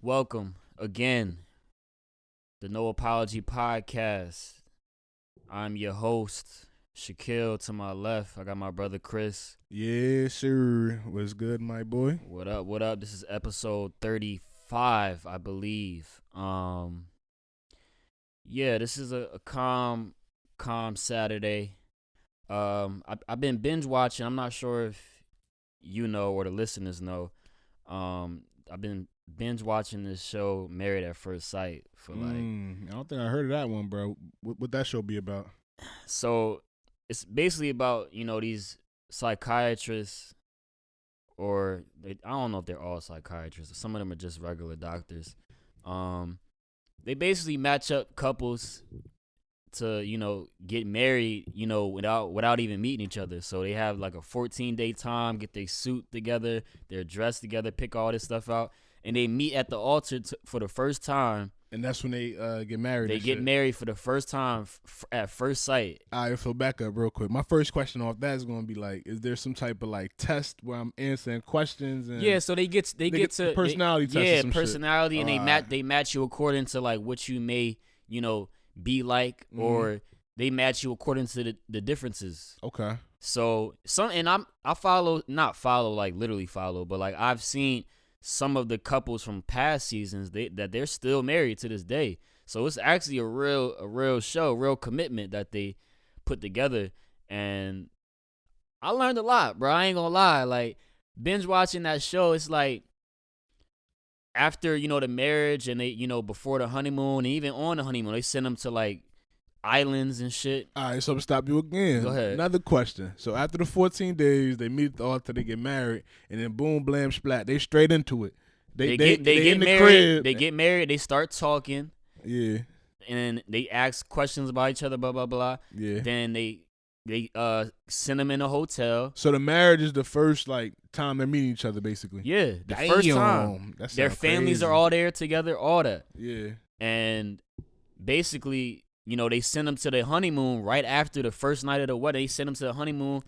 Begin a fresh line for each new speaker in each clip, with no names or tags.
Welcome again, the No Apology Podcast. I'm your host, Shaquille. To my left, I got my brother Chris.
Yes, sir. What's good, my boy?
What up? What up? This is episode 35, I believe. Yeah, this is a calm Saturday. I've been binge watching. I'm not sure if you know or the listeners know. I've been binge watching this show, Married at First Sight, for
I don't think I heard of that one, bro. What that show be about?
so it's basically about these psychiatrists, or I don't know if they're all psychiatrists. Some of them are just regular doctors. They basically match up couples to get married without even meeting each other. So they have like a 14-day time, get their suit together, their dress together, pick all this stuff out, and they meet at the altar for the first time.
And that's when they get married.
They get married for the first time at first sight.
All right, so back up real quick. My first question off that is going to be like, is there some type of like test where I'm answering questions? And
Yeah, so they get to
personality test.
Yeah,
some
personality,
shit.
and they match you according to like what you may be like, or they match you according to the differences.
Okay.
So I follow, not follow like literally follow, but like I've seen some of the couples from past seasons that they're still married to this day. So it's actually a real show, real commitment that they put together, and I learned a lot, bro. I ain't gonna lie. Like binge watching that show, it's like after the marriage, and they before the honeymoon, and even on the honeymoon, they send them to like islands and shit.
All right, so I'm gonna stop you again.
Go ahead.
Another question. So after the 14 days, they meet at the altar, they get married, and then boom, blam, splat, they straight into it. They
get
in the
married.
crib.
They get married. They start talking.
Yeah.
And they ask questions about each other. Blah blah blah.
Yeah.
Then they send them in a hotel.
So the marriage is the first like time they're meeting each other, basically.
Yeah, the first time. Their families are all there together. All that.
Yeah.
And basically, they send them to the honeymoon right after the first night of the wedding. They send them to the honeymoon.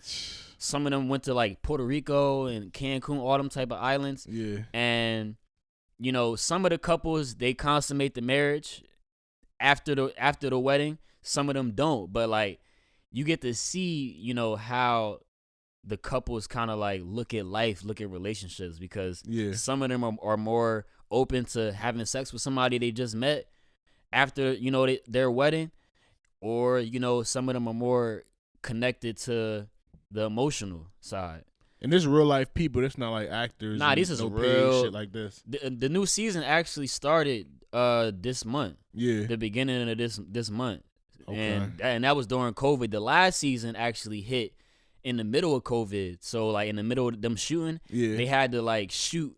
Some of them went to like Puerto Rico and Cancun, all them type of islands.
Yeah.
And some of the couples, they consummate the marriage after the wedding. Some of them don't, but like you get to see how the couples kind of like look at life, look at relationships, because some of them are more open to having sex with somebody they just met after their wedding, or some of them are more connected to the emotional side.
And this real life people. This not like actors.
Nah, this is
no
real
shit like this.
The new season actually started this month.
Yeah.
The beginning of this month.
Okay.
And that was during COVID. The last season actually hit in the middle of COVID. So like in the middle of them shooting, they had to like shoot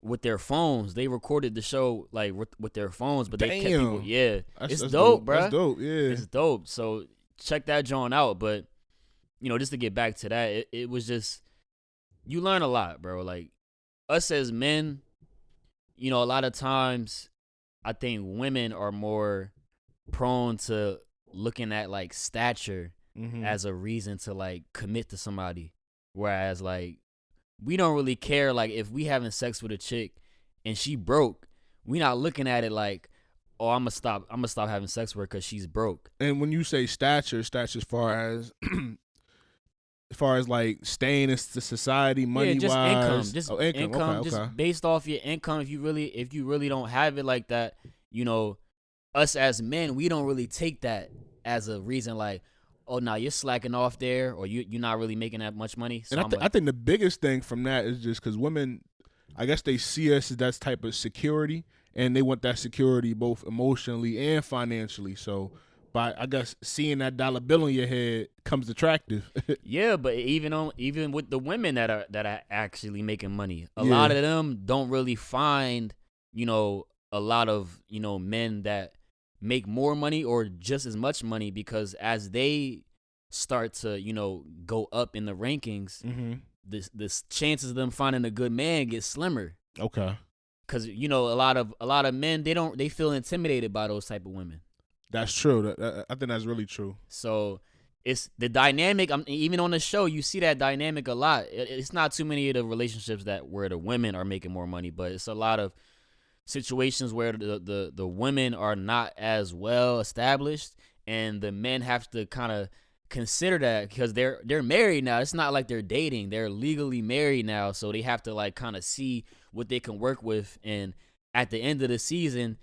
with their phones. They recorded the show like with their phones, but they kept people. Yeah, it's dope, bro.
That's dope. Yeah,
it's dope. So check that joint out. But just to get back to that, it was just, you learn a lot, bro. Like us as men, a lot of times I think women are more prone to looking at like stature as a reason to like commit to somebody, whereas like we don't really care. Like if we having sex with a chick and she broke, we not looking at it like, oh, I'm gonna stop having sex with her because she's broke.
And when you say stature as far as like staying in society, money
just
wise,
income,
income. Okay.
Just based off your income. If you really don't have it like that, us as men, we don't really take that as a reason like, oh, nah, you're slacking off there, or you're not really making that much money. So
and I think the biggest thing from that is just because women, I guess they see us as that type of security, and they want that security both emotionally and financially. So by, I guess, seeing that dollar bill on your head comes attractive.
Yeah, but even with the women that are actually making money, a lot of them don't really find a lot of men that make more money or just as much money, because as they start to go up in the rankings, the chances of them finding a good man get slimmer.
Okay.
Because a lot of men, they feel intimidated by those type of women.
That's true. I think that's really true.
So it's the dynamic. Even on the show, you see that dynamic a lot. It's not too many of the relationships where the women are making more money, but it's a lot of situations where the women are not as well established, and the men have to kind of consider that because they're married now. It's not like they're dating; they're legally married now, so they have to like kind of see what they can work with, and at the end of the season,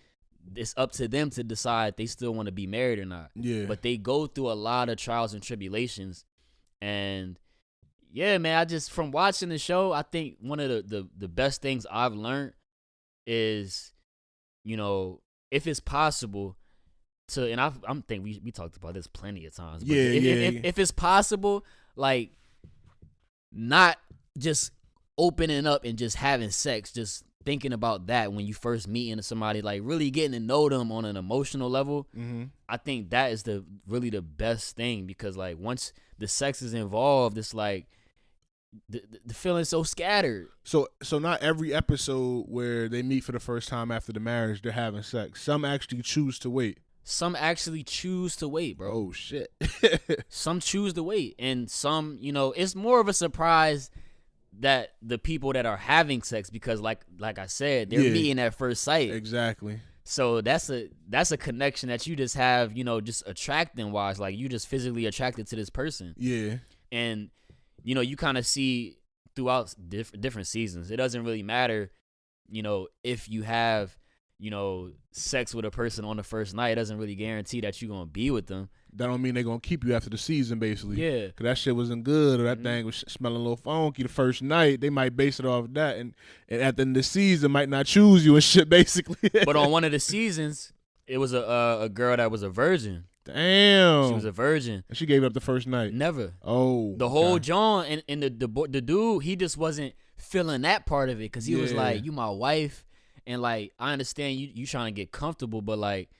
it's up to them to decide they still want to be married or not.
Yeah.
But they go through a lot of trials and tribulations, and yeah, man, I just from watching the show, I think one of the best things I've learned is, you know, if it's possible to, and I'm think we talked about this plenty of times. But if it's possible, like, not just opening up and just having sex, just thinking about that when you first meeting somebody, like really getting to know them on an emotional level. I think that is really the best thing, because like once the sex is involved, it's like the feeling's so scattered.
So not every episode where they meet for the first time after the marriage, they're having sex. Some actually choose to wait.
Some actually choose to wait, bro.
Oh shit.
Some choose to wait, and some, you know, it's more of a surprise that the people that are having sex, because like I said, they're meeting at first sight.
Exactly.
So that's a connection that you just have, you know, just attracting wise, like you just physically attracted to this person.
Yeah.
And you know, you kind of see throughout different seasons, it doesn't really matter, you know, if you have, you know, sex with a person on the first night, it doesn't really guarantee that you're going to be with them.
That don't mean they're going to keep you after the season, basically.
Yeah.
Because that shit wasn't good, or that thing was smelling a little funky the first night. They might base it off of that. And at the end of the season, might not choose you and shit, basically.
But on one of the seasons, it was a girl that was a virgin.
Damn.
She was a virgin.
And she gave it up the first night.
Never.
Oh.
The whole John and the dude, he just wasn't feeling that part of it, because he was like, you my wife, and like I understand you trying to get comfortable, but like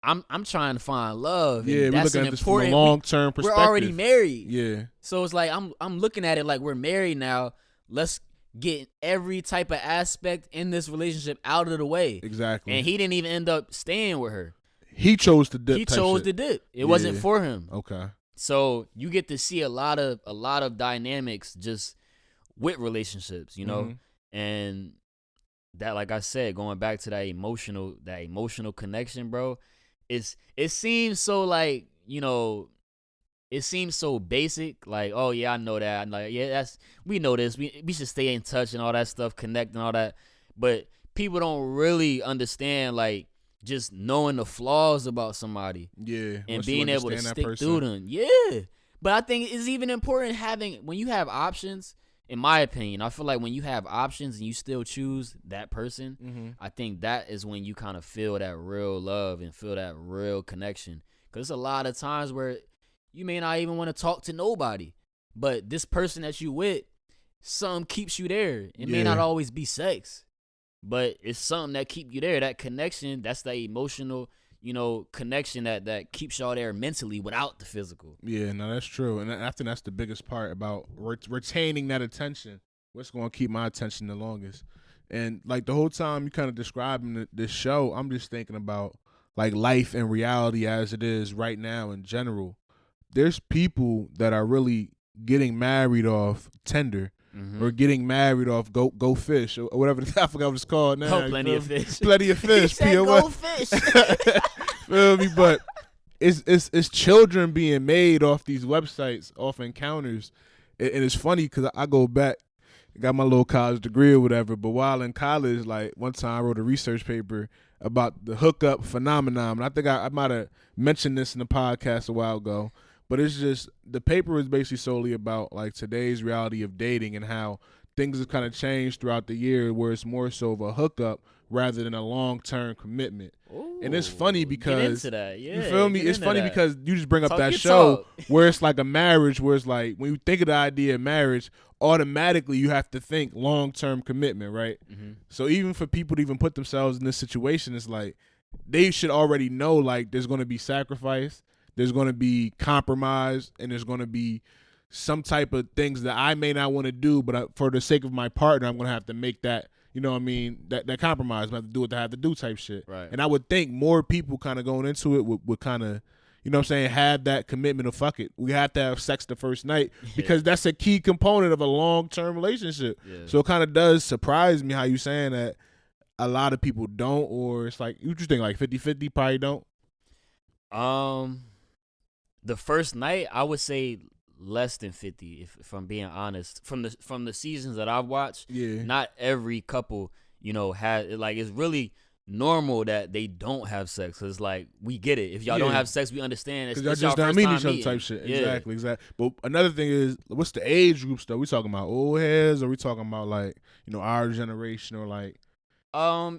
I'm trying to find love.
Yeah,
and
we're
that's
looking
an
at this from a
important
long-term perspective.
We're already married.
Yeah.
So it's like I'm looking at it like we're married now. Let's get every type of aspect in this relationship out of the way.
Exactly.
And he didn't even end up staying with her.
He chose to dip.
He chose to dip. It wasn't for him.
Okay.
So you get to see a lot of dynamics just with relationships, you know, and that, like I said, going back to that emotional connection, bro. It seems so like, you know, it seems so basic. Like, oh yeah, I know that. I'm like, yeah, we know this. We should stay in touch and all that stuff, connect and all that. But people don't really understand, like, just knowing the flaws about somebody.
Yeah.
And being able to stick through them. Yeah. But I think it's even important when you have options, in my opinion, I feel like when you have options and you still choose that person, I think that is when you kind of feel that real love and feel that real connection. Because there's a lot of times where you may not even want to talk to nobody, but this person that you with, something keeps you there. It may not always be sex, but it's something that keep you there. That connection, that's the emotional, you know, connection that keeps y'all there mentally without the physical.
Yeah, no, that's true. And I think that's the biggest part about retaining that attention. What's going to keep my attention the longest? And like the whole time you kind of describing this show, I'm just thinking about like life and reality as it is right now in general. There's people that are really getting married off Tinder. Or getting married off Go Fish or whatever. I forgot what it's called now.
Oh, Plenty of Fish.
Plenty of Fish.
He said Go Fish.
Feel me? But it's children being made off these websites, off encounters, and it's funny because I go back, got my little college degree or whatever. But while in college, like one time I wrote a research paper about the hookup phenomenon, and I think I might have mentioned this in the podcast a while ago. But it's just, the paper is basically solely about like today's reality of dating and how things have kind of changed throughout the year, where it's more so of a hookup rather than a long-term commitment.
Ooh,
and it's funny because
get into that. Yeah,
you feel me? It's funny
that.
Because you just bring up
Talk
that
your
show
talk.
where it's like a marriage, where it's like when you think of the idea of marriage, automatically you have to think long-term commitment, right? So even for people to even put themselves in this situation, it's like they should already know like there's going to be sacrifice. There's going to be compromise, and there's going to be some type of things that I may not want to do, but for the sake of my partner, I'm going to have to make that, you know what I mean, that compromise. I have to do what I have to do type shit.
Right.
And I would think more people kind of going into it would kind of, you know what I'm saying, have that commitment of fuck it. We have to have sex the first night because that's a key component of a long-term relationship. Yeah. So it kind of does surprise me how you saying that a lot of people don't, or it's like, you just think like 50-50 probably don't?
The first night, I would say less than 50, if I'm being honest. From the seasons that I've watched,
Yeah.
not every couple, had, like, it's really normal that they don't have sex. Cause like, we get it. If y'all don't have sex, we understand.
Because y'all just don't meet each other type shit.
Yeah.
Exactly. But another thing is, what's the age groups though? We talking about old heads, or we talking about like, our generation, or like?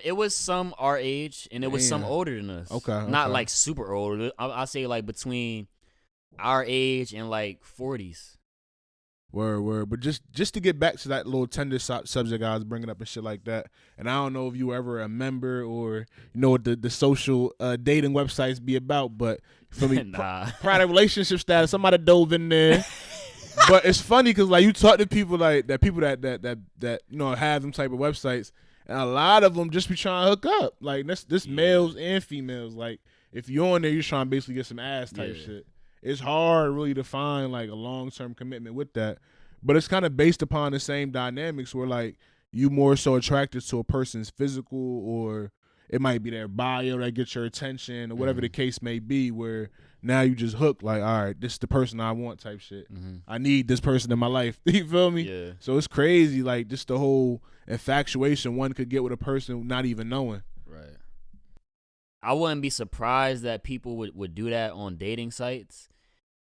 It was some our age, and it was some older than us.
Okay.
Not like super old. I say like between our age and like 40s.
Word. But just to get back to that little tender subject I was bringing up and shit like that, and I don't know if you were ever a member or what the social dating websites be about, but for me,
nah.
private relationship status, somebody dove in there. But it's funny because like you talk to people like that, people that have them type of websites, and a lot of them just be trying to hook up. Like this males and females. Like if you're on there, you're trying to basically get some ass type shit. It's hard really to find like a long-term commitment with that. But it's kind of based upon the same dynamics where like you more so attracted to a person's physical, or it might be their bio that gets your attention, or whatever the case may be, where now you just hook like, all right, this is the person I want type shit. I need this person in my life. You feel me?
Yeah.
So it's crazy, like just the whole infatuation one could get with a person not even knowing.
Right. I wouldn't be surprised that people would do that on dating sites,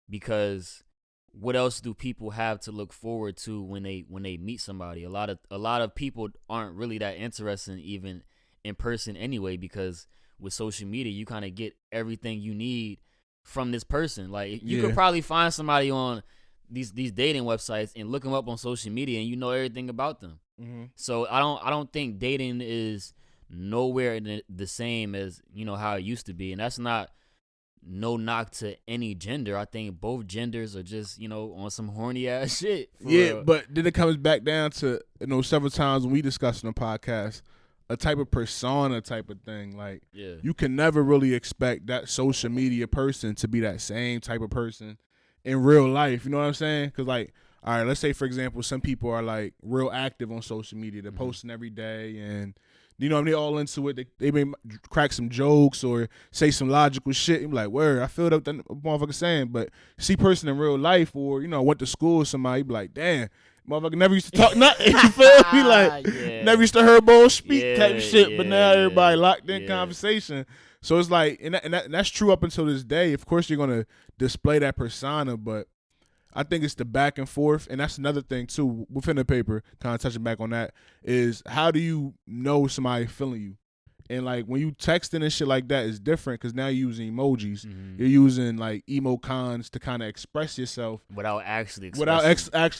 because what else do people have to look forward to when they meet somebody? A lot of people aren't really that interested even in person anyway, because with social media you kind of get everything you need from this person. Like you could probably find somebody on these dating websites and look them up on social media, and you know everything about them. So I don't think dating is nowhere the same as how it used to be, and that's not no knock to any gender. I think both genders are just on some horny ass shit.
But then it comes back down to several times when we discussed on the podcast, a type of persona type of thing. Like you can never really expect that social media person to be that same type of person in real life. You know what I'm saying? Because like, all right, let's say for example, some people are like real active on social media. They're posting every day, and they all into it. They may crack some jokes or say some logical shit. You be like, word, I feel that motherfucker saying. But see person in real life, or went to school with somebody, you be like, damn, motherfucker never used to talk nothing. You feel me? Like never used to hear both speak type shit. But now everybody locked in conversation. So it's like, and that's true up until this day. Of course, you're gonna display that persona, but I think it's the back and forth, and that's another thing too within the paper. Kind of touching back on that is, how do you know somebody feeling you? And like when you texting and shit like that, is different because now you're using emojis. You're using like emocons to kind of express yourself
without actually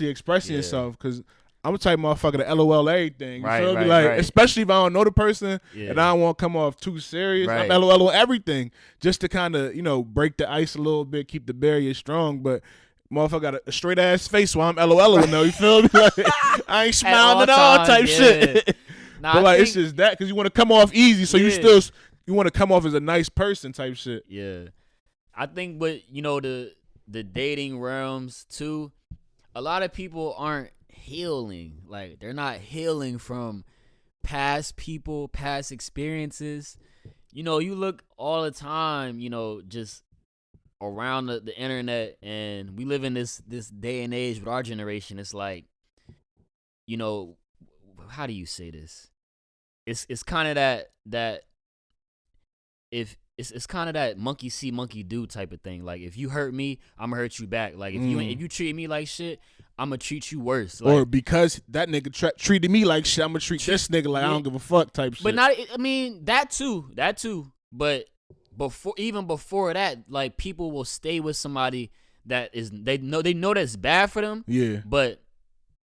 expressing yourself. Because I'm the type of motherfucker to LOL everything. You feel me?
Right.
Especially if I don't know the person and I don't want to come off too serious. I'm LOL on everything just to kind of break the ice a little bit, keep the barrier strong, but. Motherfucker got a straight ass face while I'm LOLing though. You feel me? Like, I ain't smiling at all type shit.
Nah,
but like it's just that because you want to come off easy, so you want to come off as a nice person type shit.
Yeah, I think, but the dating realms too. A lot of people aren't healing. Like they're not healing from past people, past experiences. You look all the time. Just around the internet, and we live in this day and age with our generation. It's like, how do you say this? It's kind of that if it's kind of that monkey see monkey do type of thing. Like if you hurt me, I'm gonna hurt you back. Like if you treat me like shit, I'm gonna treat you worse. Like,
or because that nigga treated me like shit, I'm gonna treat this nigga like I don't give a fuck type shit.
But not, I mean that too. But before that, like people will stay with somebody that is they know that's bad for them.
Yeah.
But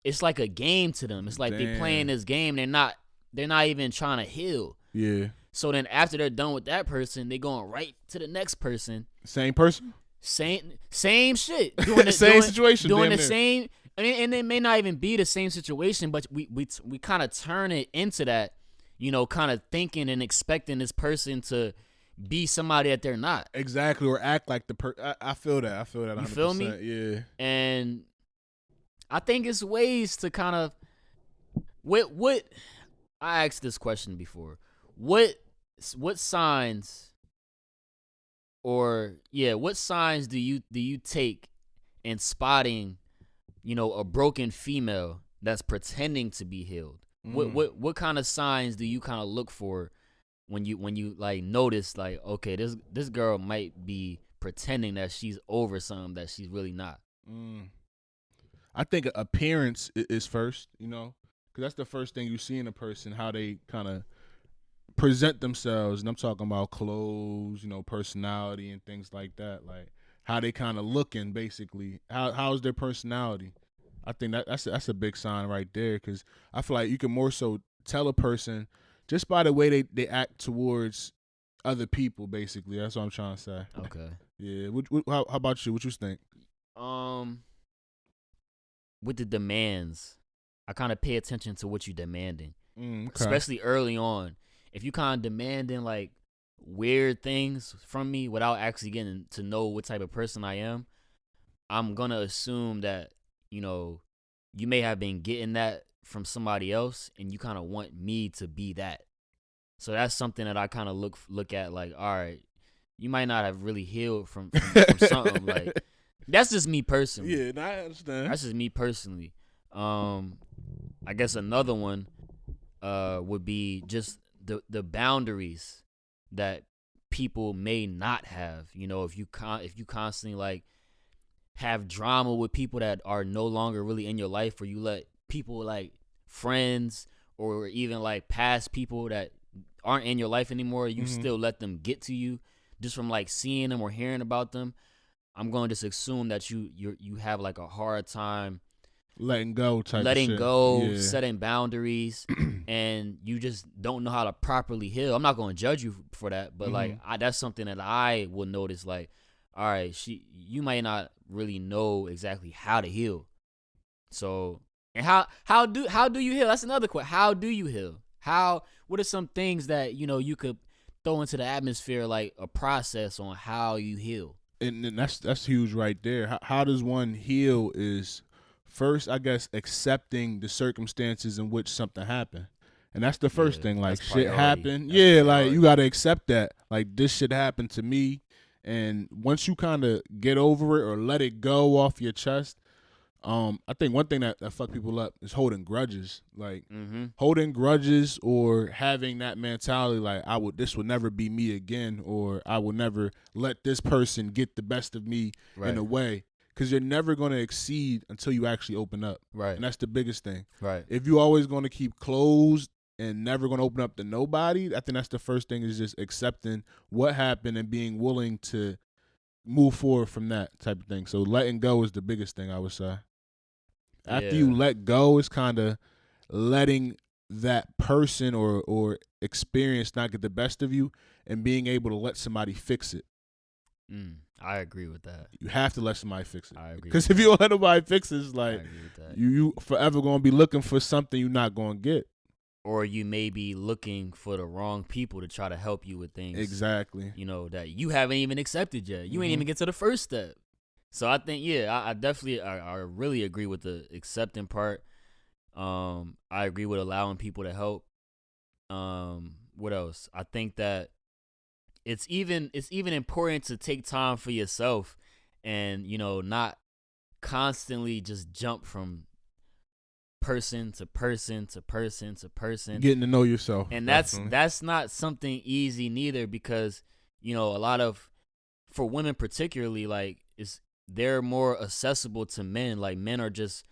it's like a game to them. It's like they playing this game. They're not even trying to heal.
Yeah.
So then after they're done with that person, they going right to the next person.
Same person?
Same shit. Doing the
same situation.
Doing the same. And it may not even be the same situation, but we kind of turn it into that, kind of thinking and expecting this person to be somebody that they're not.
Exactly, or act like the I feel that 100%.
You feel me?
Yeah.
And I think it's ways to kind of what I asked this question before. What signs what signs do you take in spotting, a broken female that's pretending to be healed? What kind of signs do you kind of look for when you like notice like, okay, this girl might be pretending that she's over something that she's really not?
I think appearance is first, because that's the first thing you see in a person, how they kind of present themselves, and I'm talking about clothes, personality and things like that, like how they kind of looking, basically. How's their personality? I think that's a big sign right there, because I feel like you can more so tell a person just by the way they act towards other people, basically. That's what I'm trying to say.
Okay.
Yeah. How about you? What you think?
With the demands, I kind of pay attention to what you're demanding,
Okay.
especially early on. If you kind of demanding like weird things from me without actually getting to know what type of person I am, I'm gonna assume that you may have been getting that from somebody else, and you kind of want me to be that. So that's something that I kind of look at like, all right, you might not have really healed from something like. That's just me personally.
Yeah, I understand.
That's just me personally. I guess another one would be just the boundaries that people may not have. If you constantly like have drama with people that are no longer really in your life, or you let people like friends or even like past people that aren't in your life anymore, you still let them get to you just from like seeing them or hearing about them. I'm going to just assume that you have like a hard time
letting go, yeah.
Setting boundaries, and you just don't know how to properly heal. I'm not going to judge you for that, but like that's something that I will notice. Like, all right, you might not really know exactly how to heal. So, and how do you heal? That's another question. How do you heal? What are some things that you could throw into the atmosphere, like a process on how you heal?
And that's huge right there. How does one heal is first, I guess, accepting the circumstances in which something happened. And that's the first thing. Like, shit happened. Yeah, like, you got to accept that. Like, this shit happened to me. And once you kind of get over it or let it go off your chest, I think one thing that fuck people up is holding grudges. Like, holding grudges or having that mentality like, this would never be me again, or I will never let this person get the best of me in a way. Because you're never going to exceed until you actually open up.
Right.
And that's the biggest thing.
Right.
If you're always going to keep closed and never going to open up to nobody, I think that's the first thing, is just accepting what happened and being willing to move forward from that type of thing. So letting go is the biggest thing, I would say. After you let go, it's kind of letting that person or experience not get the best of you, and being able to let somebody fix it.
I agree with that.
You have to let somebody fix it.
I agree.
Because if you don't let nobody fix it, it's like,
I agree with that.
you forever going to be looking for something you're not going to get.
Or you may be looking for the wrong people to try to help you with things.
Exactly.
That you haven't even accepted yet. You ain't even get to the first step. So I think, I definitely, I really agree with the accepting part. I agree with allowing people to help. What else? I think that it's even important to take time for yourself, and not constantly just jump from person to person to person to person,
getting to know yourself.
And that's not something easy neither, because a lot of, for women particularly, like, they're more accessible to men. Like, men are just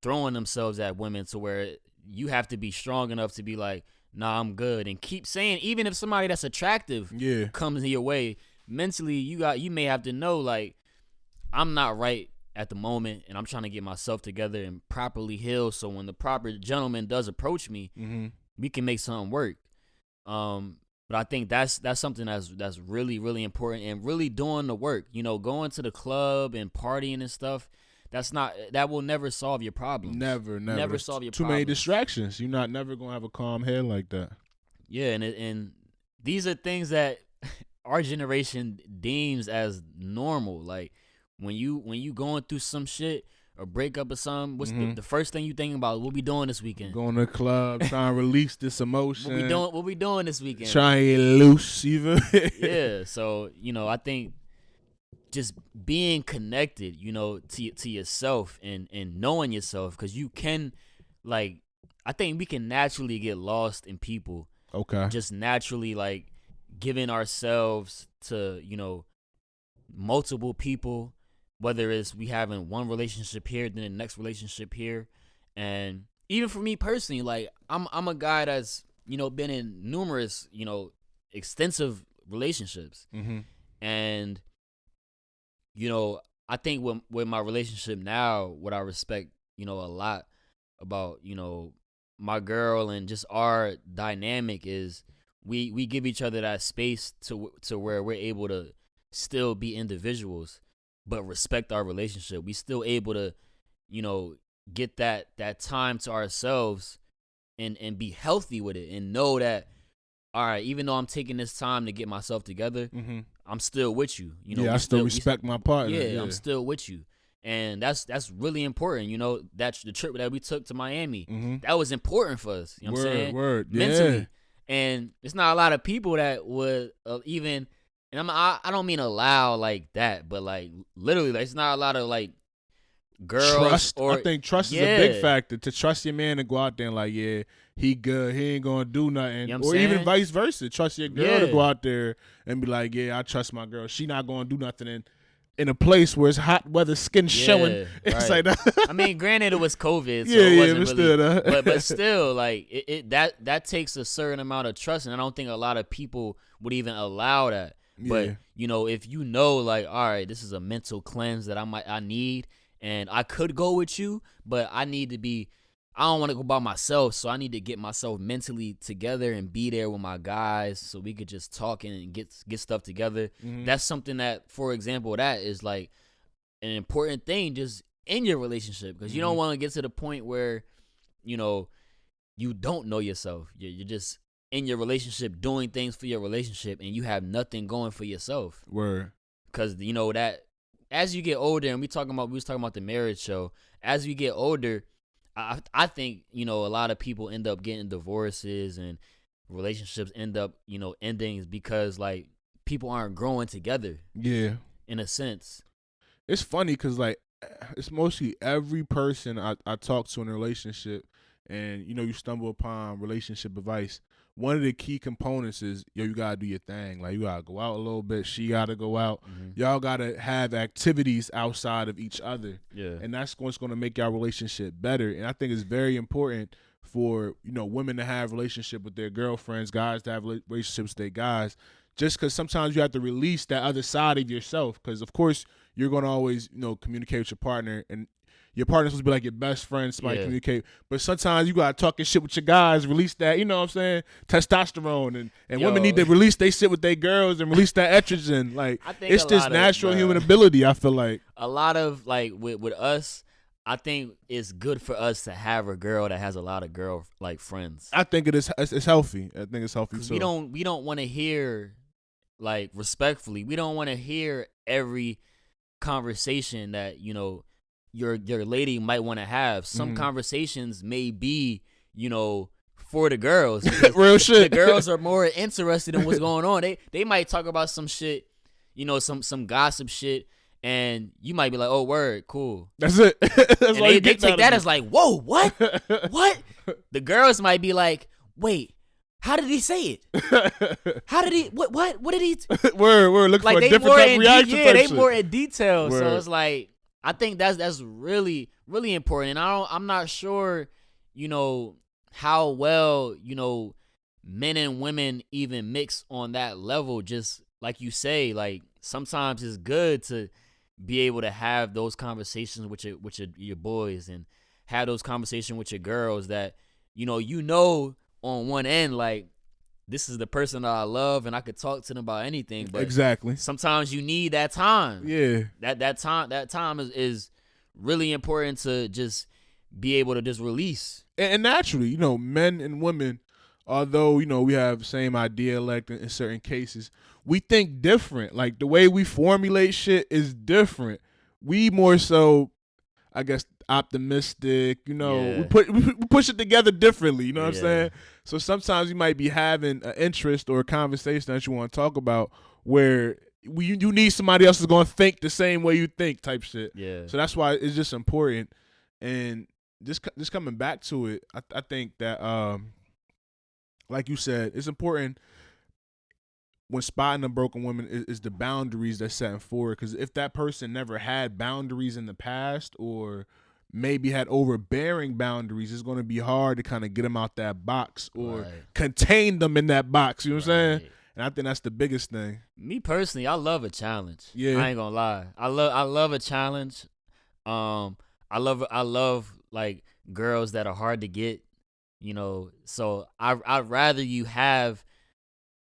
throwing themselves at women, to where you have to be strong enough to be like, nah, I'm good, and keep saying, even if somebody that's attractive comes your way, mentally you may have to know, like, I'm not right at the moment, and I'm trying to get myself together and properly heal, so when the proper gentleman does approach me, we can make something work. But I think that's something that's really, really important, and really doing the work. Going to the club and partying and stuff, that will never solve your problems. Never solve your problems.
Too many distractions. You're never gonna have a calm head like that.
Yeah, and these are things that our generation deems as normal. Like, when you going through some shit, a breakup or something, what's the first thing you thinking about? What we doing this weekend?
Going to the club, trying to release this emotion.
What we doing this weekend?
Trying to get loose, even.
Yeah. So I think just being connected, to yourself and knowing yourself, because you can, like, I think we can naturally get lost in people.
Okay.
Just naturally, like, giving ourselves to, multiple people, whether it's we having one relationship here, then the next relationship here. And even for me personally, like, I'm a guy that's, been in numerous, extensive relationships. And, I think with my relationship now, what I respect, a lot about, my girl and just our dynamic is we give each other that space to where we're able to still be individuals, but respect our relationship. We still able to, get that time to ourselves and be healthy with it, and know that, all right, even though I'm taking this time to get myself together, I'm still with you.
I still respect my partner.
Yeah, I'm still with you. And that's really important. That's the trip that we took to Miami. That was important for us. You know what I'm saying?
Word,
mentally.
Yeah.
And it's not a lot of people that would even, and I don't mean allow like that, but like literally, like, it's not a lot of like girls.
Trust. I think trust is a big factor. To trust your man and go out there and like, yeah, he good. He ain't gonna do nothing.
You know what I'm
or even
saying?
vice versa. Trust your girl to go out there and be like, yeah, I trust my girl. She not gonna do nothing in a place where it's hot weather, skin showing. It's
right.
like that.
I mean, granted, it was COVID, so it wasn't
but
really.
Still,
but still, like it that takes a certain amount of trust, and I don't think a lot of people would even allow that. But if like, all right, this is a mental cleanse that I need, and I could go with you, but I need to be. I don't want to go by myself, so I need to get myself mentally together and be there with my guys so we could just talk and get stuff together. That's something that, for example, that is like an important thing just in your relationship, because you don't want to get to the point where, you don't know yourself. You're just in your relationship doing things for your relationship and you have nothing going for yourself.
Word.
Because, that as you get older, and we was talking about the marriage show, as we get older, I think, a lot of people end up getting divorces and relationships end up, ending is because, like, people aren't growing together.
Yeah.
In a sense.
It's funny because, like, it's mostly every person I talk to in a relationship, and, you stumble upon relationship advice. One of the key components is, you gotta do your thing. Like, you gotta go out a little bit. She gotta go out. Y'all gotta have activities outside of each other.
Yeah.
And that's what's gonna make y'all relationship better. And I think it's very important for, women to have relationship with their girlfriends, guys to have relationships with their guys. Just because sometimes you have to release that other side of yourself. Because, of course, you're going to always, communicate with your partner. And your partner's supposed to be like your best friend, somebody communicate. But sometimes you got to talk your shit with your guys, release that, you know what I'm saying, testosterone. And women need to release they shit with their girls and release that estrogen. Like, it's just natural human ability, I feel like.
A lot of, like, with us, I think it's good for us to have a girl that has a lot of girl, like, friends.
I think it is. It's healthy. I think it's healthy, too.
We don't want to hear, like, respectfully, we don't want to hear every conversation that, your lady might want to have. Some conversations may be, for the girls.
Real shit.
The girls are more interested in what's going on. They might talk about some shit, some gossip shit, and you might be like, "Oh, word, cool."
That's it. That's
and they take that as like, "Whoa, what? What?" The girls might be like, "Wait, how did he say it? How did he? What did he?"
We're looking
like,
for a different type of reaction.
They more in detail. Word. So it's like, I think that's really, really important. And I'm not sure, how well, men and women even mix on that level. Just like you say, like, sometimes it's good to be able to have those conversations with your boys, and have those conversations with your girls that, on one end, like, this is the person that I love and I could talk to them about anything. But
exactly,
sometimes you need that time.
Yeah.
That time is really important to just be able to just release.
And naturally, men and women, although, we have same dialect in certain cases, we think different. Like, the way we formulate shit is different. We more so, I guess, optimistic. You know,
Yeah.
we push it together differently. You know what I'm
Yeah.
saying? So sometimes you might be having an interest or a conversation that you want to talk about where you need somebody else is going to think the same way you think, type shit.
Yeah.
So that's why it's just important. And just coming back to it, I think that like you said, it's important when spotting a broken woman is the boundaries that's setting forward. Because if that person never had boundaries in the past or maybe had overbearing boundaries, it's going to be hard to kind of get them out that box or contain them in that box. You know what I'm saying? And I think that's the biggest thing.
Me personally, I love a challenge.
Yeah.
I ain't gonna lie. I love a challenge. I love like girls that are hard to get, you know. So I'd rather you have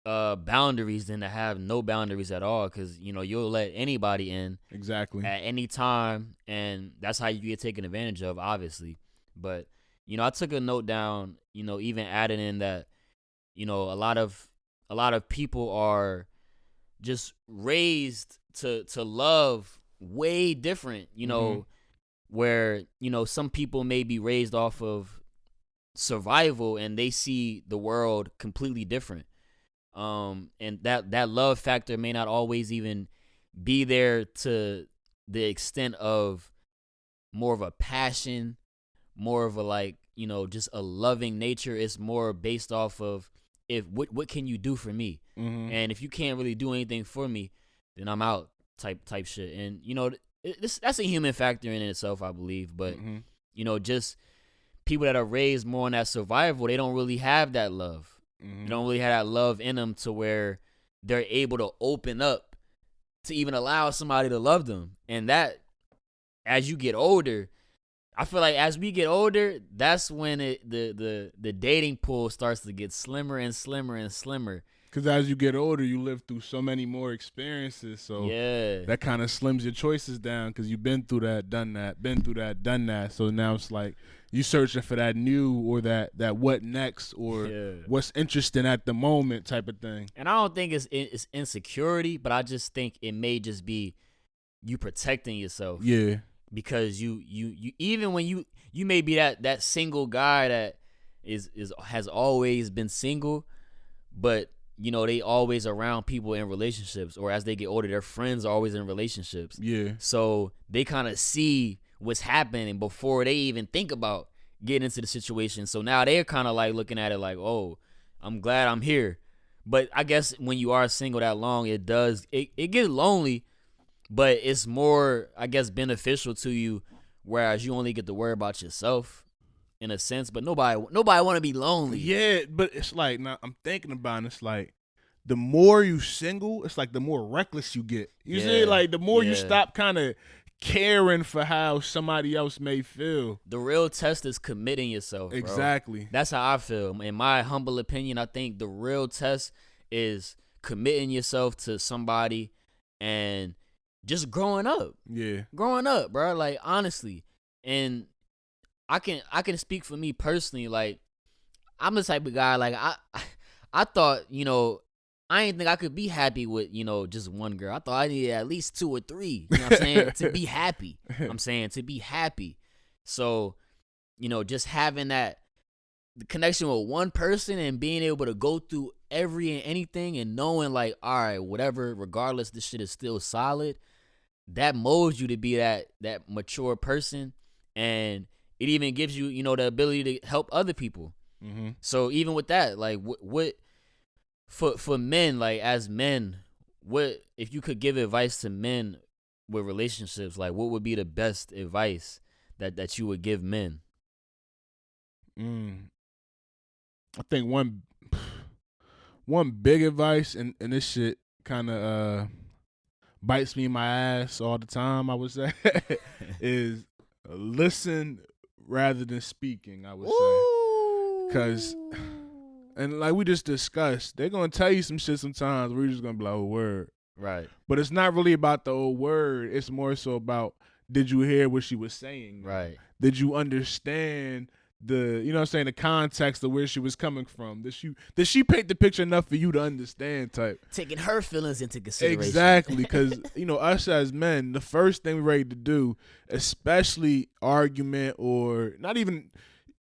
boundaries than to have no boundaries at all, because you know you'll let anybody in
Exactly
at any time, and that's how you get taken advantage of, obviously. But you know, I took a note down, you know, even adding in that, you know, a lot of people are just raised to love way different, you know, where, you know, some people may be raised off of survival and they see the world completely different. And that love factor may not always even be there to the extent of more of a passion, more of a, like, you know, just a loving nature. It's more based off of what can you do for me? And if you can't really do anything for me, then I'm out, type shit. And you know, that's a human factor in itself, I believe. But you know, just people that are raised more on that survival, they don't really have that love. They don't really have that love in them to where they're able to open up to even allow somebody to love them. And that, as you get older, I feel like as we get older, that's when the dating pool starts to get slimmer and slimmer and slimmer.
Because as you get older, you live through so many more experiences. So that kind of slims your choices down because you've been through that, done that, been through that, done that. So now it's like you searching for that new or that what next or what's interesting at the moment type of thing.
And I don't think it's insecurity, but I just think it may just be you protecting yourself.
Yeah.
Because you even when you may be that single guy that has always been single, but you know, they always around people in relationships, or as they get older, their friends are always in relationships.
Yeah.
So they kind of see what's happening before they even think about getting into the situation. So now they're kind of like looking at it like, oh, I'm glad I'm here. But I guess when you are single that long, it gets lonely, but it's more, I guess, beneficial to you, whereas you only get to worry about yourself in a sense, but nobody want to be lonely.
Yeah, but it's like, now I'm thinking about it, it's like the more you single, it's like the more reckless you get. You see, like the more you stop kind of caring for how somebody else may feel.
The real test is committing yourself, bro.
Exactly.
That's how I feel. In my humble opinion, I think the real test is committing yourself to somebody and just growing up.
Yeah.
Growing up, bro. Like, honestly. And I can speak for me personally. Like, I'm the type of guy, like, I thought, you know, I didn't think I could be happy with, you know, just one girl. I thought I needed at least 2 or 3, you know what I'm saying, to be happy. To be happy. So, you know, just having that connection with one person and being able to go through every and anything and knowing, like, all right, whatever, regardless, this shit is still solid, that molds you to be that mature person. And it even gives you, you know, the ability to help other people. So even with that, like, what for men, like, as men, what if you could give advice to men with relationships, like, what would be the best advice that you would give men?
I think one big advice, and this shit kind of bites me in my ass all the time, I would say, is listen rather than speaking, I would say. Because, and like we just discussed, they're going to tell you some shit sometimes where you're just going to be like, oh, word.
Right.
But it's not really about the old word. It's more so about, did you hear what she was saying?
Right.
Did you understand the you know what I'm saying, the context of where she was coming from. Did she paint the picture enough for you to understand type?
Taking her feelings into consideration.
Exactly, because us as men, the first thing we're ready to do, especially argument or not even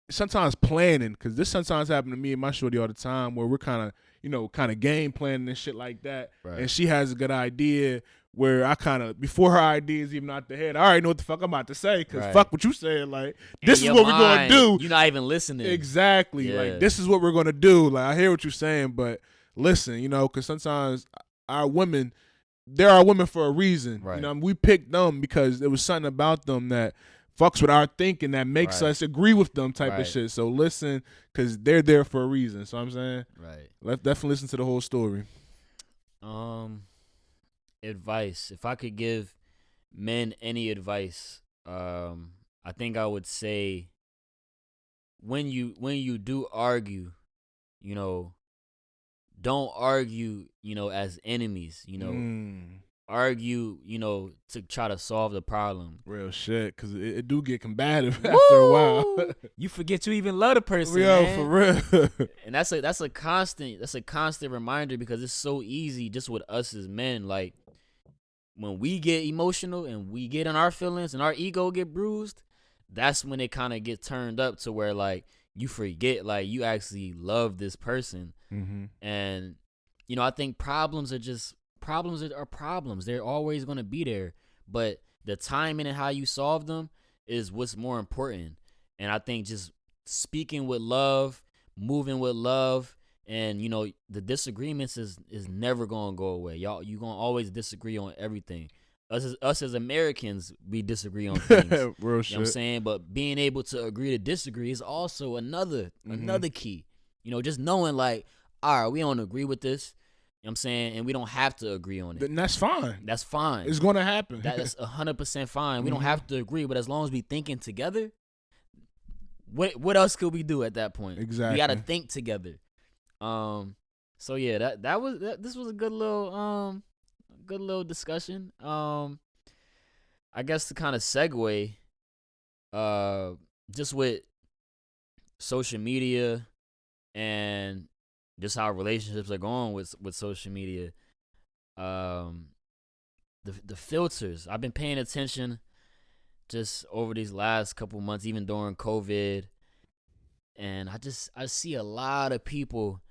sometimes planning, because this sometimes happen to me and my shorty all the time, where we're kind of game planning and shit like that,
right.
And she has a good idea where I kind of, before her idea is even out the head, I already know what the fuck I'm about to say, because fuck what you saying, like, this is what we're going to do.
You're not even listening.
Exactly, like, this is what we're going to do. Like, I hear what you're saying, but listen, because sometimes our women, there are women for a reason.
Right.
We picked them because there was something about them that fucks with our thinking that makes us agree with them type of shit. So listen, because they're there for a reason. So I'm saying, let's definitely listen to the whole story.
Advice. If I could give men any advice, I think I would say when you do argue, don't argue, as enemies, argue, to try to solve the problem.
Real shit, because it do get combative after a while.
You forget you even love the person,
man. For real.
And that's a constant reminder, because it's so easy just with us as men. Like, when we get emotional and we get in our feelings and our ego get bruised, that's when it kind of get turned up to where, like, you forget, like, you actually love this person.
Mm-hmm.
And, I think problems are problems. They're always going to be there. But the timing and how you solve them is what's more important. And I think just speaking with love, moving with love, and, the disagreements is never going to go away. You're going to always disagree on everything. Us as Americans, we disagree on things.
Real shit.
You know what I'm saying? But being able to agree to disagree is also another key. Just knowing, like, all right, we don't agree with this. You know what I'm saying? And we don't have to agree on it.
Then that's fine.
That's fine.
It's going to happen.
That's 100% fine. We don't have to agree, but as long as we thinking together, what else could we do at that point?
Exactly.
We got to think together. So yeah, this was a good little discussion. I guess to kind of segue, just with social media and just how relationships are going with social media, the filters. I've been paying attention just over these last couple months, even during COVID, and I see a lot of people,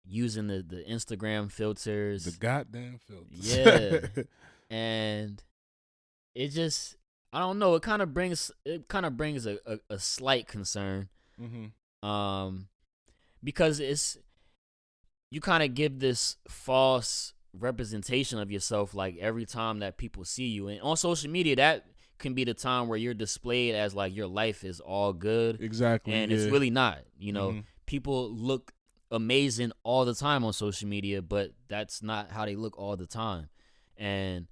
using the Instagram filters.
The goddamn filters.
Yeah. And it just, I don't know, it kind of brings a slight concern.
Mm-hmm.
Because you kind of give this false representation of yourself, like, every time that people see you. And on social media, that can be the time where you're displayed as, like, your life is all good.
Exactly.
And it's really not.
Mm-hmm.
People look amazing all the time on social media, but that's not how they look all the time. And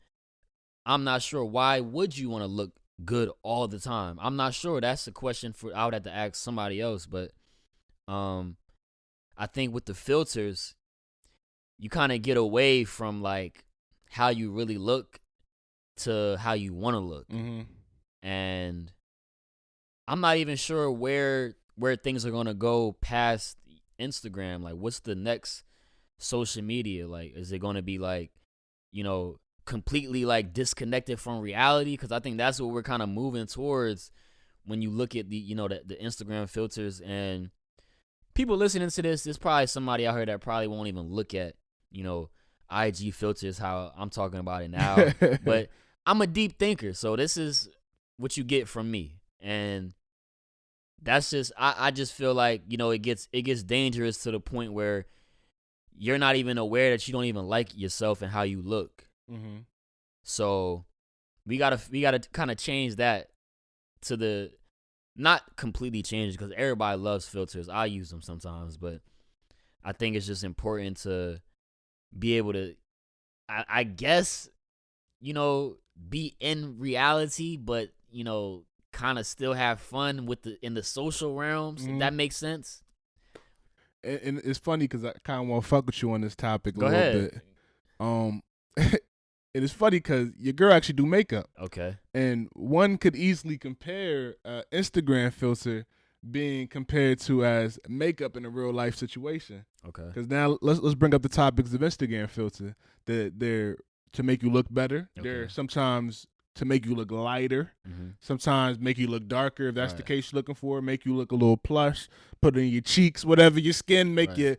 I'm not sure, why would you want to look good all the time? I'm not sure. That's a question I would have to ask somebody else. But I think with the filters, you kind of get away from, like, how you really look to how you want to look.
Mm-hmm.
And I'm not even sure where things are going to go past Instagram. Like, what's the next social media? Like, is it going to be, like, completely, like, disconnected from reality? Because I think that's what we're kind of moving towards when you look at the Instagram filters. And people listening to this, there's probably somebody out here that probably won't even look at, IG filters how I'm talking about it now. But I'm a deep thinker, so this is what you get from me. And that's just, I just feel like, it gets dangerous to the point where you're not even aware that you don't even like yourself and how you look.
Mm-hmm.
So we gotta kind of change that to the, not completely change, because everybody loves filters. I use them sometimes, but I think it's just important to be able to, I guess, be in reality, but, kind of still have fun in the social realms.
Mm-hmm.
If that makes sense.
And it's funny because I kind of want to fuck with you on this topic a
Go
little
ahead.
bit. it is funny because your girl actually do makeup.
Okay.
And one could easily compare Instagram filter being compared to as makeup in a real life situation.
Okay.
Because now let's bring up the topics of Instagram filter. They're to make you look better.
Okay.
They're sometimes to make you look lighter. Sometimes make you look darker if that's the case you're looking for. Make you look a little plush. Put it in your cheeks, whatever your skin, make your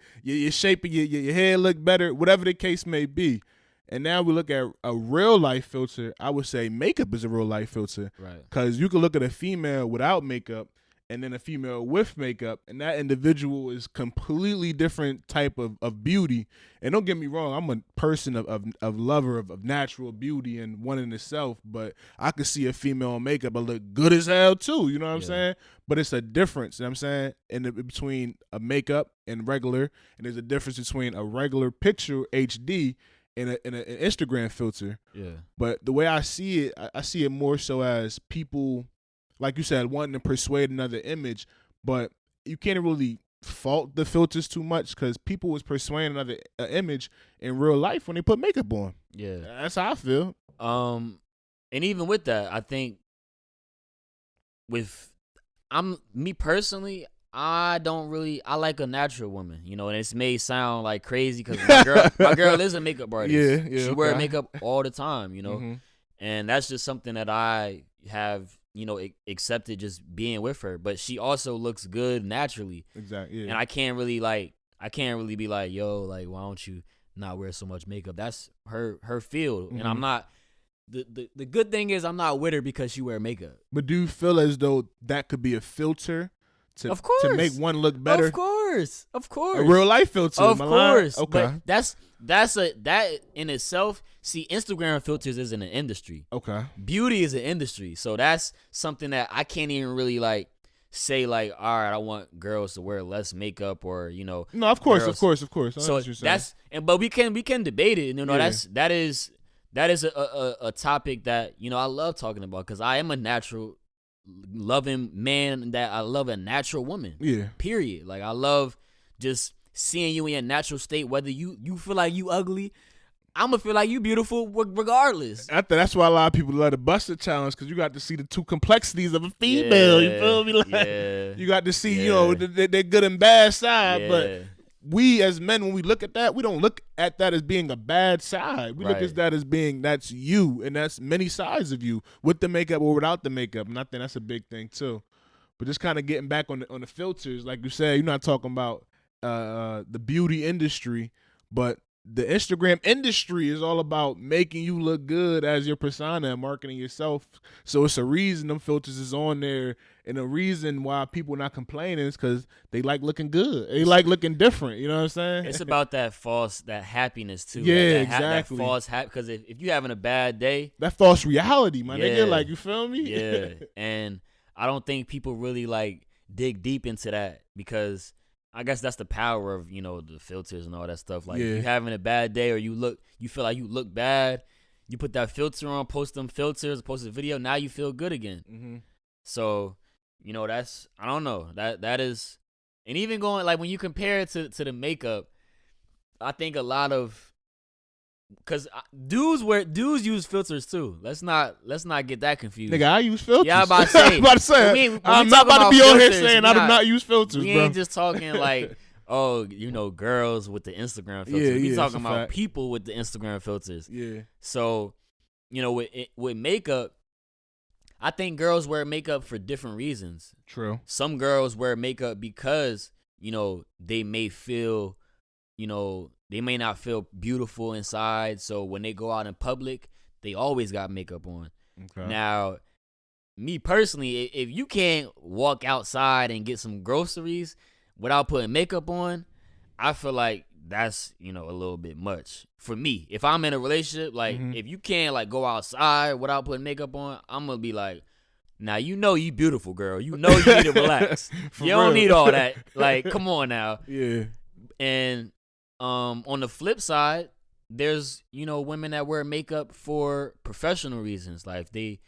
shape of your hair look better. Whatever the case may be. And now we look at a real life filter. I would say makeup is a real life filter.
Right.
Because you can look at a female without makeup and then a female with makeup, and that individual is completely different type of beauty. And don't get me wrong, I'm a person of lover of natural beauty and one in itself, but I could see a female in makeup and look good as hell too, you know what I'm saying? But it's a difference, you know what I'm saying, between a makeup and regular, and there's a difference between a regular picture HD in an Instagram filter.
Yeah.
But the way I see it, I see it more so as people, like you said, wanting to persuade another image, but you can't really fault the filters too much because people was persuading another image in real life when they put makeup on.
Yeah.
That's how I feel.
And even with that, I think me personally, I like a natural woman, you know, and it's may sound like crazy because my girl is a makeup artist.
Yeah,
she wear makeup all the time, you know, and that's just something that I have, you know, accepted just being with her. But she also looks good naturally.
Exactly. Yeah.
And I can't really be like, yo, like, why don't you not wear so much makeup? That's her field, and I'm not. The good thing is I'm not with her because she wear makeup.
But do you feel as though that could be a filter to make one look better?
Of course.
A real life filter.
Of course.
Okay.
But that in itself. See, Instagram filters isn't an industry.
Okay.
Beauty is an industry, so that's something that I can't even really like say like, all right, I want girls to wear less makeup or, you know.
No, of course.
So but we can debate it. You know, that is a topic that, you know, I love talking about because I am a natural loving man that I love a natural woman.
Yeah.
Period. Like I love just seeing you in your natural state, whether you feel like you ugly. I'm going to feel like you beautiful regardless.
I think that's why a lot of people love the Buster Challenge because you got to see the two complexities of a female. You feel me? Like, you got to see, you know, their good and bad side. But we as men, when we look at that, we don't look at that as being a bad side. We look at that as being that's you, and that's many sides of you with the makeup or without the makeup. And I think that's a big thing too. But just kind of getting back on the filters, like you said, you're not talking about the beauty industry, but the Instagram industry is all about making you look good as your persona and marketing yourself. So it's a reason them filters is on there, and a reason why people not complaining is because they like looking good. They like looking different. You know what I'm saying?
It's about that happiness too.
Yeah,
like
exactly.
That false because if you having a bad day,
that false reality, my nigga. Like, you feel me?
Yeah. And I don't think people really like dig deep into that because I guess that's the power of, you know, the filters and all that stuff. Like, you having a bad day or you feel like you look bad, you put that filter on, post them filters, post a video, now you feel good again. So, you know, that's, I don't know, that is, and even going, like, when you compare it to the makeup, I think a lot of, because dudes use filters too. Let's not get that confused.
Nigga, I use filters.
Yeah, I'm about to say.
I'm not about to be on here saying I do not use filters,
we
bro.
ain't just talking like, oh, you know, girls with the Instagram filters. We talking about people with the Instagram filters.
Yeah.
So, you know, with makeup, I think girls wear makeup for different reasons.
True.
Some girls wear makeup because, you know, they may feel, you know, they may not feel beautiful inside, so when they go out in public, they always got makeup on. Okay. Now, me personally, if you can't walk outside and get some groceries without putting makeup on, I feel like that's, you know, a little bit much for me. If I'm in a relationship, like, if you can't, like, go outside without putting makeup on, I'm going to be like, now, you know you beautiful, girl. You know you need to relax. You don't need all that. Like, come on now.
Yeah.
And on the flip side, there's, you know, women that wear makeup for professional reasons. Like, if they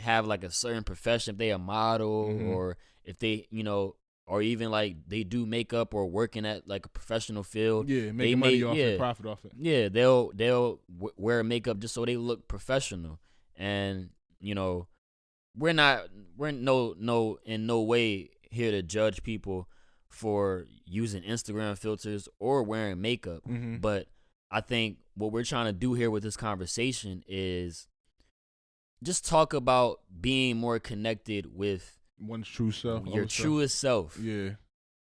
have like a certain profession, if they a model or if they, you know, or even like they do makeup or working at like a professional field.
Yeah, making money off it, profit off it.
Yeah, they'll wear makeup just so they look professional. And you know, we're in no way here to judge people for using Instagram filters or wearing makeup.
Mm-hmm.
But I think what we're trying to do here with this conversation is just talk about being more connected with
one's true self,
your truest self.
Yeah.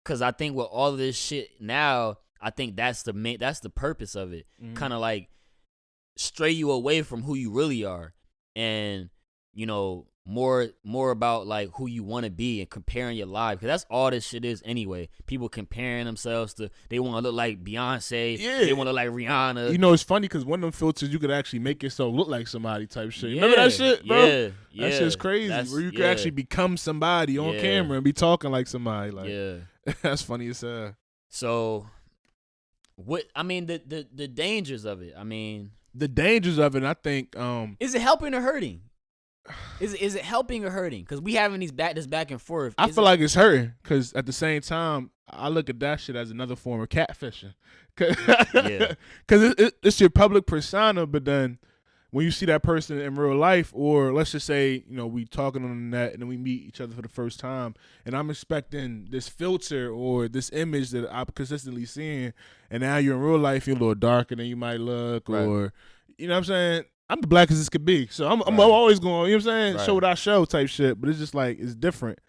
Cause I think with all of this shit now, I think that's the purpose of it.
Mm-hmm.
Kind of like stray you away from who you really are, and you know, more about like who you want to be and comparing your life, because that's all this shit is anyway. People comparing themselves to, they want to look like Beyonce, they want to look like Rihanna.
You know, it's funny because one of them filters you could actually make yourself look like somebody type shit. Remember that shit, bro? That shit's crazy. Where you could actually become somebody on camera and be talking like somebody. Like, that's funny as hell.
So, what I mean, the dangers of it. I mean,
the dangers of it. I think,
is it helping or hurting? Is it helping or hurting? Because we having this back and forth.
I feel like it's hurting because at the same time, I look at that shit as another form of catfishing. Because it's your public persona, but then when you see that person in real life, or let's just say, you know, we talking on the net and then we meet each other for the first time, and I'm expecting this filter or this image that I'm consistently seeing, and now you're in real life, you're a little darker than you might look, or, you know what I'm saying? I'm the blackest as could be, so I'm always going, you know what I'm saying, show what I show type shit, but it's just like, it's different.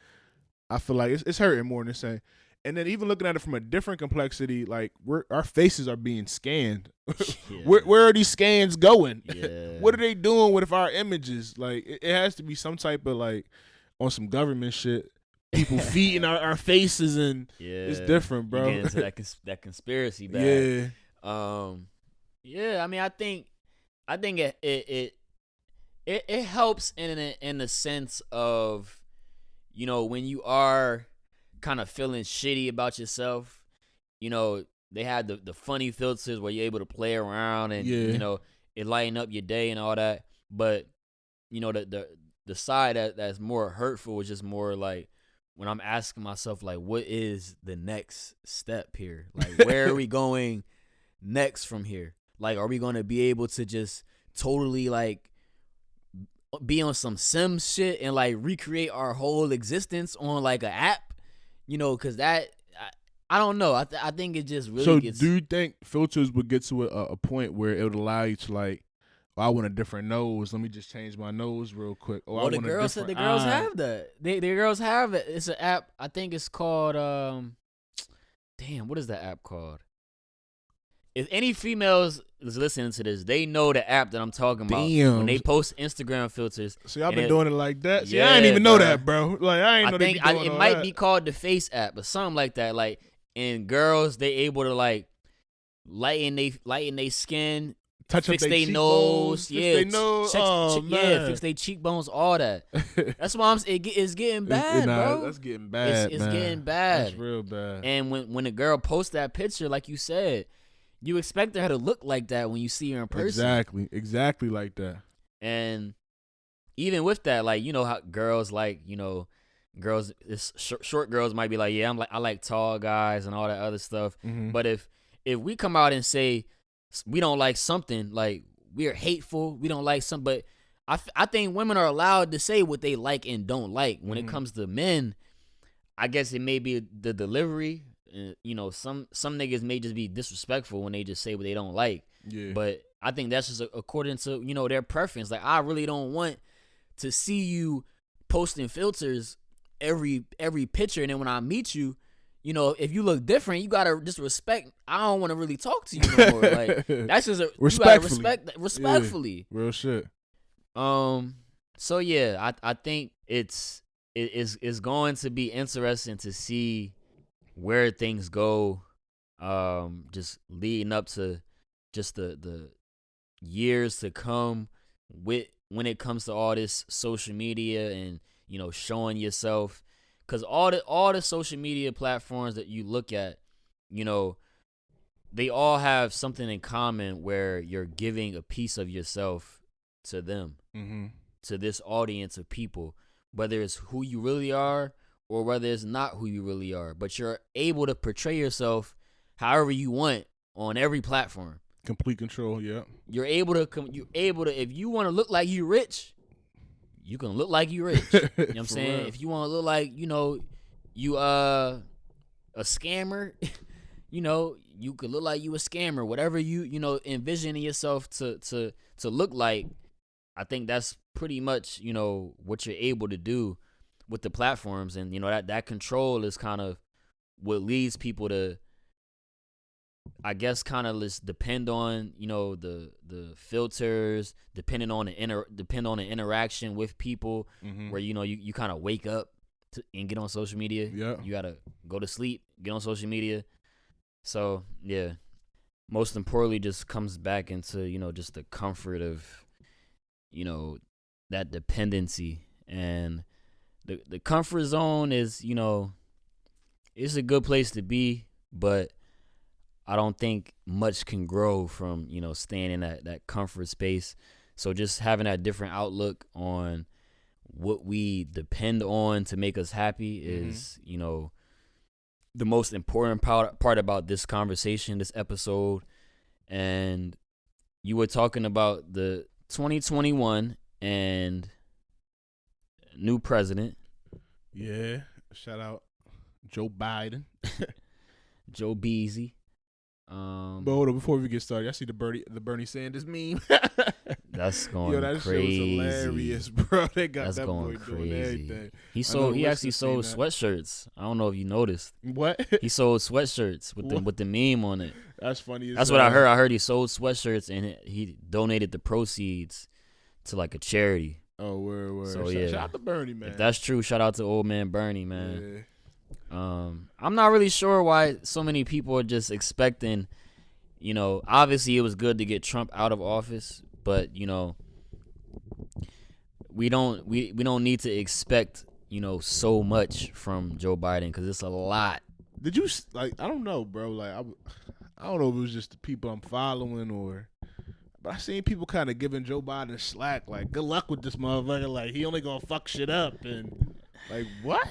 I feel like it's hurting more than saying. And then even looking at it from a different complexity, like our faces are being scanned. Where are these scans going? What are they doing with our images? Like, it has to be some type of like on some government shit. People feeding our faces, and it's different, bro.
You get into that conspiracy bag. I mean, I think it helps in the sense of, you know, when you are kind of feeling shitty about yourself, you know, they had the funny filters where you're able to play around and you know, it lighten up your day and all that. But you know, the side that's more hurtful is just more like when I'm asking myself, like, what is the next step here? Like, where are we going next from here? Like, are we going to be able to just totally like be on some Sims shit and like recreate our whole existence on like an app? You know, because that, I don't know. I think it just really gets.
So do you think filters would get to a point where it would allow you to like, oh, I want a different nose, let me just change my nose real quick.
Well, the girls said the girls have that. The girls have it. It's an app. I think it's called, damn, what is that app called? If any females is listening to this, they know the app that I'm talking about.
Damn.
When they post Instagram filters.
See, I've been doing it like that. See, I didn't even know that, bro. Like, I ain't know they be doing
it might be called the Face app or something like that. Like, and girls, they able to like lighten they skin,
touch
fix
their
their nose,
fix
their cheekbones, all that. That's why it's getting bad, bro.
That's getting bad.
It's getting bad.
That's real bad.
And when a girl posts that picture, like you said, you expect her to look like that when you see her in person.
Exactly like that.
And even with that, like, you know how girls like, you know, girls, short girls might be like, yeah, I like tall guys and all that other stuff.
Mm-hmm.
But if we come out and say we don't like something, like we're hateful, we don't like something, but I think women are allowed to say what they like and don't like. When it comes to men, I guess it may be the delivery. You know, some niggas may just be disrespectful when they just say what they don't like.
Yeah.
But I think that's just according to, you know, their preference. Like, I really don't want to see you posting filters every picture, and then when I meet you, you know, if you look different, you gotta just respect. I don't want to really talk to you no more. Like, that's just respectfully.
Yeah, real shit.
So yeah, I think it's going to be interesting to see where things go, just leading up to just the years to come when it comes to all this social media and, you know, showing yourself, because all the social media platforms that you look at, you know, they all have something in common where you're giving a piece of yourself to them,
mm-hmm.
to this audience of people, whether it's who you really are or whether it's not who you really are, but you're able to portray yourself however you want on every platform.
Complete control, yeah.
You're able to if you want to look like you rich, you can look like you rich. You know what I'm saying?
Real.
If you want to look like, you a scammer, you could look like you a scammer. Whatever you envisioning yourself to look like, I think that's pretty much, what you're able to do with the platforms. And that control is kind of what leads people to, I guess, kind of just depend on the filters, depend on the interaction with people, where you kind of wake up and get on social media.
Yeah,
you gotta go to sleep, get on social media. So yeah, most importantly, just comes back into just the comfort of that dependency. And the comfort zone is it's a good place to be, but I don't think much can grow from staying in that comfort space. So just having that different outlook on what we depend on to make us happy is the most important part about this conversation, this episode. And you were talking about the 2021 and new president.
Yeah, shout out Joe Biden.
Joe Beasy.
But hold on, before we get started, I see the Bernie Sanders meme.
That's going
that
crazy.
Shit was hilarious, bro. They got
That's
that
going
boy
crazy.
doing everything.
He actually sold sweatshirts. I don't know if you noticed.
What?
He sold sweatshirts with the meme on it.
That's funny.
That's what I heard. I heard he sold sweatshirts and he donated the proceeds to like a charity.
Oh, word.
So
shout out to Bernie, man.
If that's true, shout out to old man Bernie, man.
Yeah.
I'm not really sure why so many people are just expecting. Obviously it was good to get Trump out of office, but we don't need to expect so much from Joe Biden, because it's a lot.
Did you I don't know, bro. Like I don't know if it was just the people I'm following but I seen people kind of giving Joe Biden slack. Like, good luck with this motherfucker. Like, he only gonna fuck shit up. And like, what?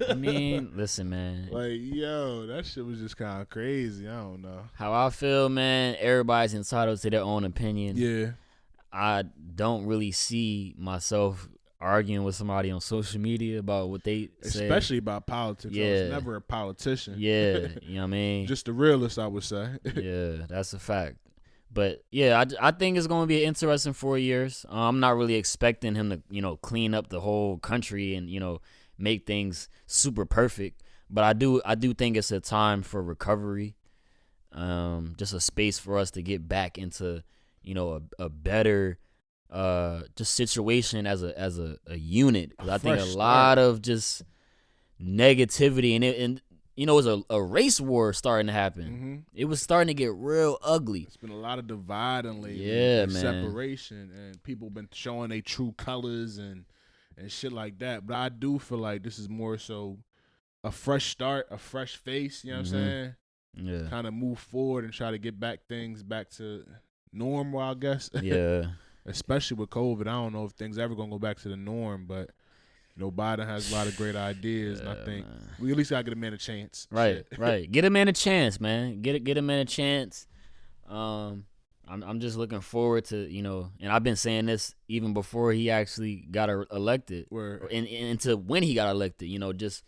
I mean, listen, man.
Like, yo, that shit was just kind of crazy. I don't know
how I feel, man. Everybody's entitled to their own opinion.
Yeah.
I don't really see myself arguing with somebody on social media about what they say.
Especially about politics.
Yeah.
I was never a politician.
Yeah, you know what I mean?
Just the realist, I would say.
Yeah, that's a fact. But yeah, I think it's going to be an interesting 4 years. I'm not really expecting him to, clean up the whole country and, make things super perfect. But I do think it's a time for recovery. Just a space for us to get back into, a better just situation as a unit. 'Cause I think a lot of just negativity and it was a race war starting to happen. It was starting to get real ugly.
It's been a lot of dividing lately.
Yeah,
and
man.
Separation, and people been showing their true colors and shit like that. But I do feel like this is more so a fresh start, a fresh face. You know what I'm saying?
Yeah.
Kind of move forward and try to get things back to normal, I guess.
Yeah.
Especially with COVID, I don't know if things ever gonna go back to the norm, but. Biden has a lot of great ideas, and I think we at least gotta get a man a chance.
Right, right. Get a man a chance, man. Get a man a chance. I'm just looking forward to and I've been saying this even before he actually got elected, into when he got elected. Just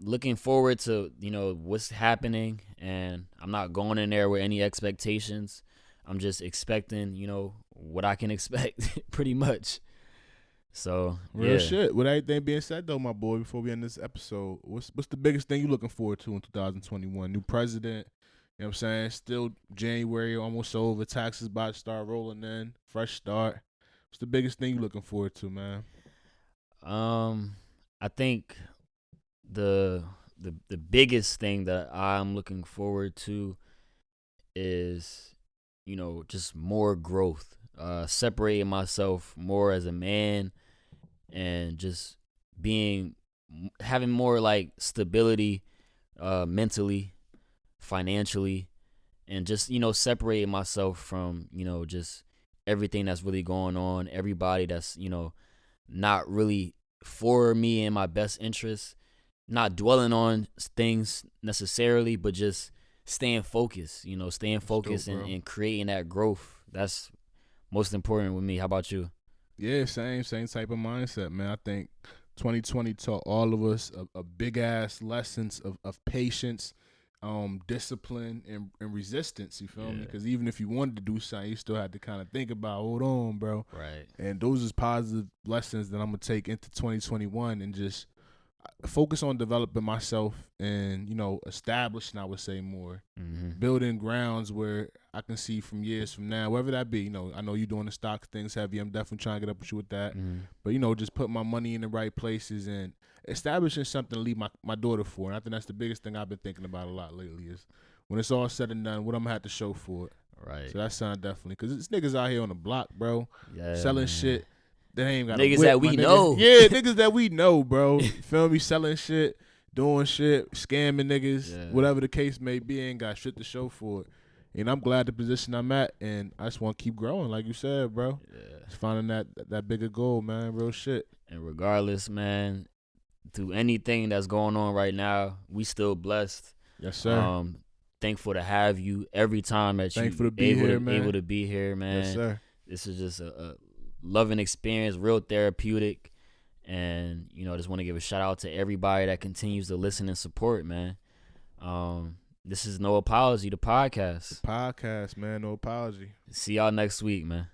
looking forward to what's happening, and I'm not going in there with any expectations. I'm just expecting what I can expect, pretty much. So
real shit. With everything being said, though, my boy, before we end this episode, what's the biggest thing you looking forward to in 2021? New president. You know what I'm saying? Still January, almost over. Taxes about to start rolling in. Fresh start. What's the biggest thing you looking forward to, man?
I think the biggest thing that I'm looking forward to is just more growth. Separating myself more as a man, and just having more like stability, mentally, financially, and just separating myself from just everything that's really going on, everybody that's not really for me and my best interests, not dwelling on things necessarily, but just staying focused. Staying focused and creating that growth. That's most important with me. How about you?
Yeah, same type of mindset, man. I think 2020 taught all of us a big ass lessons of patience, discipline, and resistance. You feel me? Because even if you wanted to do something, you still had to kind of think about, hold on, bro.
Right.
And those is positive lessons that I'm gonna take into 2021 and just focus on developing myself and establishing, I would say, more building grounds where I can see from years from now, wherever that be. I know you doing the stock things heavy. I'm definitely trying to get up with you with that. But just put my money in the right places and establishing something to leave my daughter for. And I think that's the biggest thing I've been thinking about a lot lately is when it's all said and done, what I'm gonna have to show for it.
Right.
So that's something definitely, because it's niggas out here on the block, bro,
man.
selling shit. They ain't got
niggas
whip,
that we
nigga.
know.
Yeah, niggas that we know, bro. Feel me? Selling shit, doing shit, scamming niggas, whatever the case may be, ain't got shit to show for it. And I'm glad the position I'm at, and I just want to keep growing, like you said, bro.
Yeah.
Just finding that bigger goal, man. Real shit.
And regardless, man, through anything that's going on right now, we still blessed.
Yes, sir.
Thankful to have you every time that
Thankful
you
to be here, man.
able to be here, man.
Yes, sir.
This is just a loving experience, real therapeutic. And, just want to give a shout out to everybody that continues to listen and support, man. This is No Apology, the podcast.
The podcast, man. No apology.
See y'all next week, man.